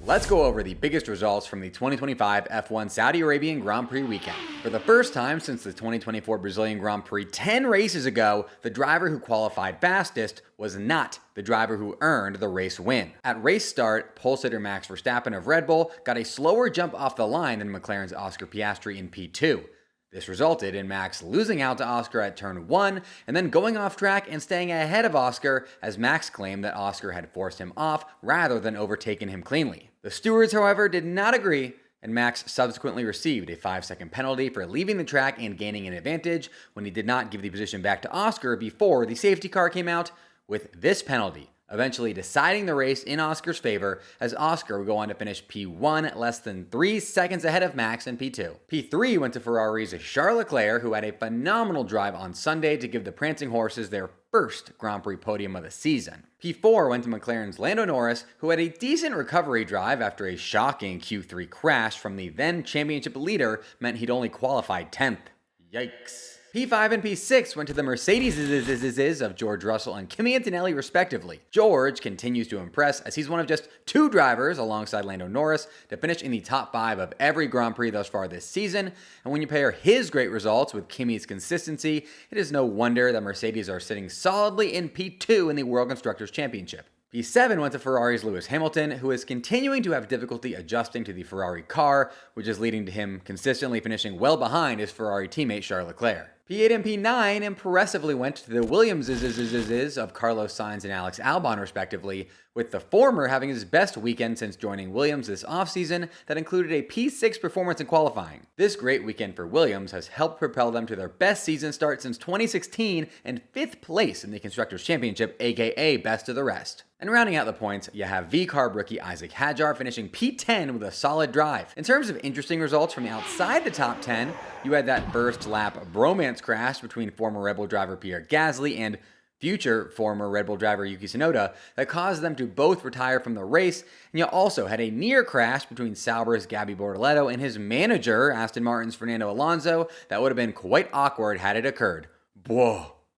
Let's go over the biggest results from the 2025 F1 Saudi Arabian Grand Prix weekend. For the first time since the 2024 Brazilian Grand Prix 10 races ago, the driver who qualified fastest was not the driver who earned the race win. At race start, pole sitter Max Verstappen of Red Bull got a slower jump off the line than McLaren's Oscar Piastri in P2. This resulted in Max losing out to Oscar at turn 1 and then going off track and staying ahead of Oscar, as Max claimed that Oscar had forced him off rather than overtaken him cleanly. The stewards, however, did not agree, and Max subsequently received a 5-second penalty for leaving the track and gaining an advantage when he did not give the position back to Oscar before the safety car came out, with this penalty eventually deciding the race in Oscar's favor, as Oscar would go on to finish P1 less than 3 seconds ahead of Max in P2. P3 went to Ferrari's Charles Leclerc, who had a phenomenal drive on Sunday to give the prancing horses their first Grand Prix podium of the season. P4 went to McLaren's Lando Norris, who had a decent recovery drive after a shocking Q3 crash from the then championship leader meant he'd only qualified 10th. Yikes. P5 and P6 went to the Mercedes of George Russell and Kimi Antonelli respectively. George continues to impress as he's one of just 2 drivers alongside Lando Norris to finish in the top 5 of every Grand Prix thus far this season, and when you pair his great results with Kimi's consistency, it is no wonder that Mercedes are sitting solidly in P2 in the World Constructors' Championship. P7 went to Ferrari's Lewis Hamilton, who is continuing to have difficulty adjusting to the Ferrari car, which is leading to him consistently finishing well behind his Ferrari teammate Charles Leclerc. P8 and P9 impressively went to the Williamses of Carlos Sainz and Alex Albon respectively, with the former having his best weekend since joining Williams this offseason that included a P6 performance in qualifying. This great weekend for Williams has helped propel them to their best season start since 2016 and 5th place in the Constructors' Championship, aka best of the rest. And rounding out the points, you have V-Carb rookie Isaac Hadjar finishing P10 with a solid drive. In terms of interesting results from outside the top 10, you had that first lap bromance crash between former Red Bull driver Pierre Gasly and future former Red Bull driver Yuki Tsunoda that caused them to both retire from the race, and you also had a near crash between Sauber's Gabby Bortoleto and his manager, Aston Martin's Fernando Alonso, that would have been quite awkward had it occurred. Whoa.